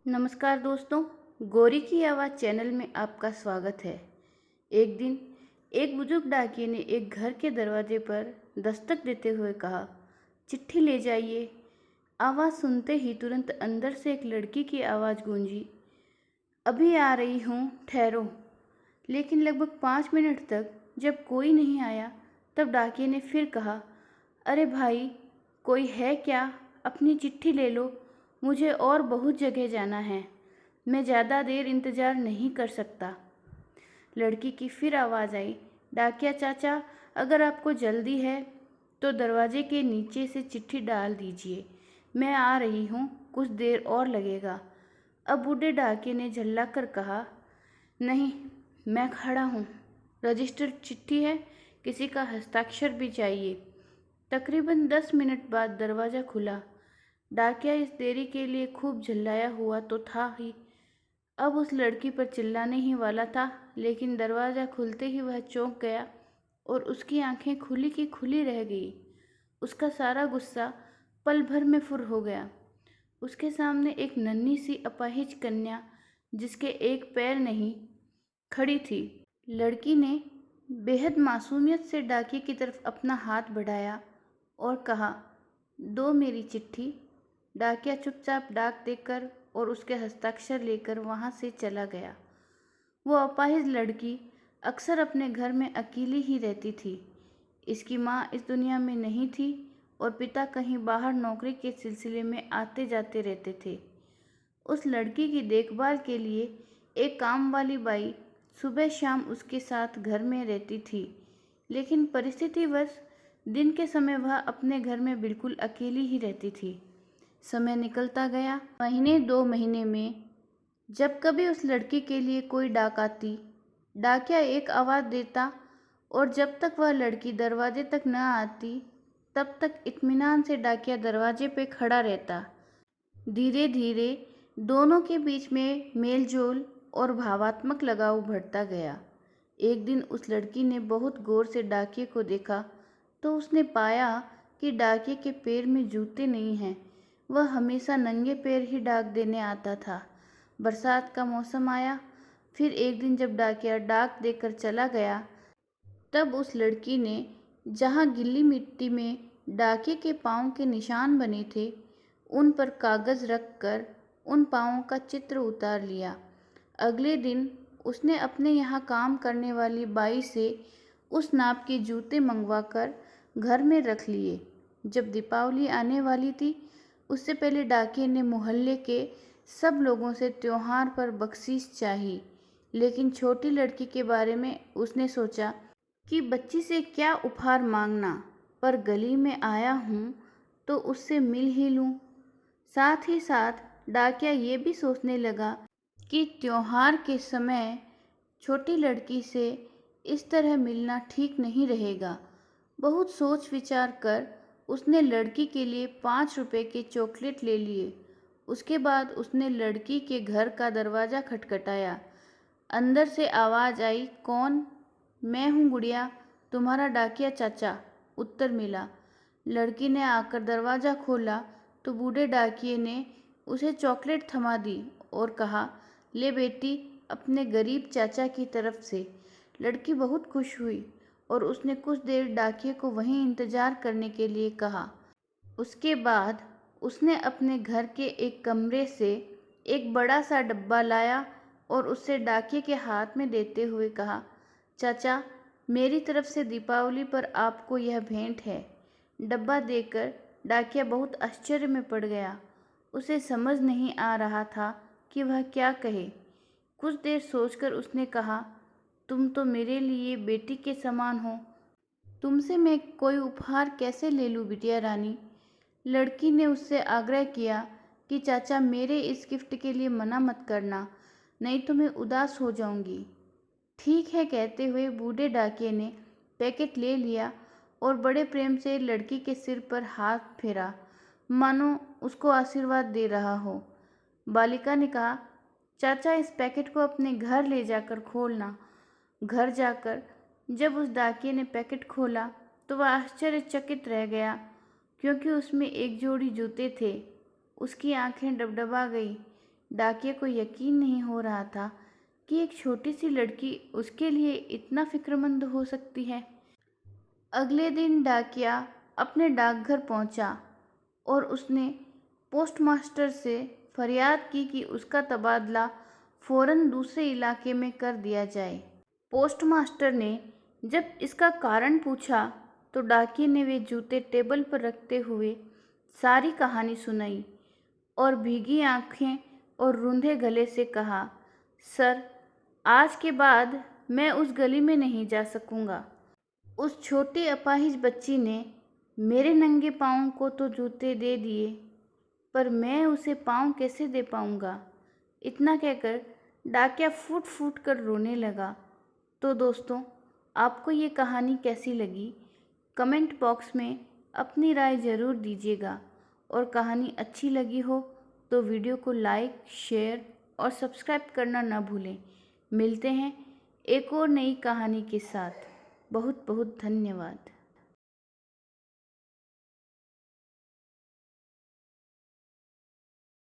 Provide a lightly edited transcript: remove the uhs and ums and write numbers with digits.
नमस्कार दोस्तों, गौरी की आवाज़ चैनल में आपका स्वागत है। एक दिन एक बुजुर्ग डाकिये ने एक घर के दरवाजे पर दस्तक देते हुए कहा, चिट्ठी ले जाइए। आवाज़ सुनते ही तुरंत अंदर से एक लड़की की आवाज़ गूंजी, अभी आ रही हूँ, ठहरो। लेकिन लगभग 5 मिनट तक जब कोई नहीं आया, तब डाकिये ने फिर कहा, अरे भाई, कोई है क्या? अपनी चिट्ठी ले लो, मुझे और बहुत जगह जाना है। मैं ज़्यादा देर इंतज़ार नहीं कर सकता। लड़की की फिर आवाज़ आई, डाकिया चाचा, अगर आपको जल्दी है तो दरवाजे के नीचे से चिट्ठी डाल दीजिए। मैं आ रही हूँ, कुछ देर और लगेगा। अब बूढ़े डाकिये ने झल्ला कर कहा, नहीं, मैं खड़ा हूँ। रजिस्टर्ड चिट्ठी है, किसी का हस्ताक्षर भी चाहिए। तकरीबन 10 मिनट बाद दरवाज़ा खुला। डाकिया इस देरी के लिए खूब झल्लाया हुआ तो था ही, अब उस लड़की पर चिल्लाने ही वाला था, लेकिन दरवाज़ा खुलते ही वह चौंक गया और उसकी आंखें खुली की खुली रह गई। उसका सारा गुस्सा पल भर में फुर हो गया। उसके सामने एक नन्ही सी अपाहिज कन्या, जिसके एक पैर नहीं, खड़ी थी। लड़की ने बेहद मासूमियत से डाकिये की तरफ अपना हाथ बढ़ाया और कहा, दो मेरी चिट्ठी। डाकिया चुपचाप डाक देकर और उसके हस्ताक्षर लेकर वहाँ से चला गया। वो अपाहिज लड़की अक्सर अपने घर में अकेली ही रहती थी। इसकी माँ इस दुनिया में नहीं थी और पिता कहीं बाहर नौकरी के सिलसिले में आते जाते रहते थे। उस लड़की की देखभाल के लिए एक काम वाली बाई सुबह शाम उसके साथ घर में रहती थी, लेकिन परिस्थितिवश दिन के समय वह अपने घर में बिल्कुल अकेली ही रहती थी। समय निकलता गया। महीने 2 महीने में जब कभी उस लड़की के लिए कोई डाक आती, डाकिया एक आवाज़ देता और जब तक वह लड़की दरवाजे तक न आती, तब तक इत्मीनान से डाकिया दरवाजे पे खड़ा रहता। धीरे धीरे दोनों के बीच में मेलजोल और भावात्मक लगाव बढ़ता गया। एक दिन उस लड़की ने बहुत गौर से डाकिये को देखा तो उसने पाया कि डाकिये के पैर में जूते नहीं हैं। वह हमेशा नंगे पैर ही डाक देने आता था। बरसात का मौसम आया। फिर एक दिन जब डाकिया डाक देकर चला गया, तब उस लड़की ने जहाँ गीली मिट्टी में डाकिये के पाँव के निशान बने थे, उन पर कागज़ रख कर उन पाँवों का चित्र उतार लिया। अगले दिन उसने अपने यहाँ काम करने वाली बाई से उस नाप के जूते मंगवाकर घर में रख लिए। जब दीपावली आने वाली थी, उससे पहले डाकिये ने मोहल्ले के सब लोगों से त्योहार पर बख्शीश चाही, लेकिन छोटी लड़की के बारे में उसने सोचा कि बच्ची से क्या उपहार मांगना, पर गली में आया हूँ तो उससे मिल ही लूँ। साथ ही साथ डाकिया ये भी सोचने लगा कि त्योहार के समय छोटी लड़की से इस तरह मिलना ठीक नहीं रहेगा। बहुत सोच विचार कर उसने लड़की के लिए 5 रुपए के चॉकलेट ले लिए। उसके बाद उसने लड़की के घर का दरवाज़ा खटखटाया। अंदर से आवाज़ आई, कौन? मैं हूँ गुड़िया, तुम्हारा डाकिया चाचा, उत्तर मिला। लड़की ने आकर दरवाज़ा खोला तो बूढ़े डाकिये ने उसे चॉकलेट थमा दी और कहा, ले बेटी, अपने गरीब चाचा की तरफ से। लड़की बहुत खुश हुई और उसने कुछ देर डाकिये को वहीं इंतज़ार करने के लिए कहा। उसके बाद उसने अपने घर के एक कमरे से एक बड़ा सा डब्बा लाया और उसे डाकिये के हाथ में देते हुए कहा, चाचा, मेरी तरफ से दीपावली पर आपको यह भेंट है। डब्बा देकर डाकिया बहुत आश्चर्य में पड़ गया। उसे समझ नहीं आ रहा था कि वह क्या कहे। कुछ देर सोचकर उसने कहा, तुम तो मेरे लिए बेटी के समान हो, तुमसे मैं कोई उपहार कैसे ले लूँ बिटिया रानी। लड़की ने उससे आग्रह किया कि चाचा, मेरे इस गिफ्ट के लिए मना मत करना, नहीं तो मैं उदास हो जाऊंगी। ठीक है कहते हुए बूढ़े डाकिये ने पैकेट ले लिया और बड़े प्रेम से लड़की के सिर पर हाथ फेरा, मानो उसको आशीर्वाद दे रहा हो। बालिका ने कहा, चाचा, इस पैकेट को अपने घर ले जाकर खोलना। घर जाकर जब उस डाकिये ने पैकेट खोला तो वह आश्चर्यचकित रह गया, क्योंकि उसमें एक जोड़ी जूते थे। उसकी आंखें डबडबा गई। डाकिया को यकीन नहीं हो रहा था कि एक छोटी सी लड़की उसके लिए इतना फिक्रमंद हो सकती है। अगले दिन डाकिया अपने डाकघर पहुंचा और उसने पोस्टमास्टर से फरियाद की कि उसका तबादला फौरन दूसरे इलाके में कर दिया जाए। पोस्टमास्टर ने जब इसका कारण पूछा तो डाकिये ने वे जूते टेबल पर रखते हुए सारी कहानी सुनाई और भीगी आंखें और रूंधे गले से कहा, सर, आज के बाद मैं उस गली में नहीं जा सकूंगा। उस छोटी अपाहिज बच्ची ने मेरे नंगे पाँव को तो जूते दे दिए, पर मैं उसे पाँव कैसे दे पाऊंगा। इतना कहकर डाकिया फूट फूट कर रोने लगा। तो दोस्तों, आपको ये कहानी कैसी लगी? कमेंट बॉक्स में अपनी राय ज़रूर दीजिएगा और कहानी अच्छी लगी हो तो वीडियो को लाइक, शेयर और सब्सक्राइब करना ना भूलें। मिलते हैं एक और नई कहानी के साथ। बहुत बहुत धन्यवाद।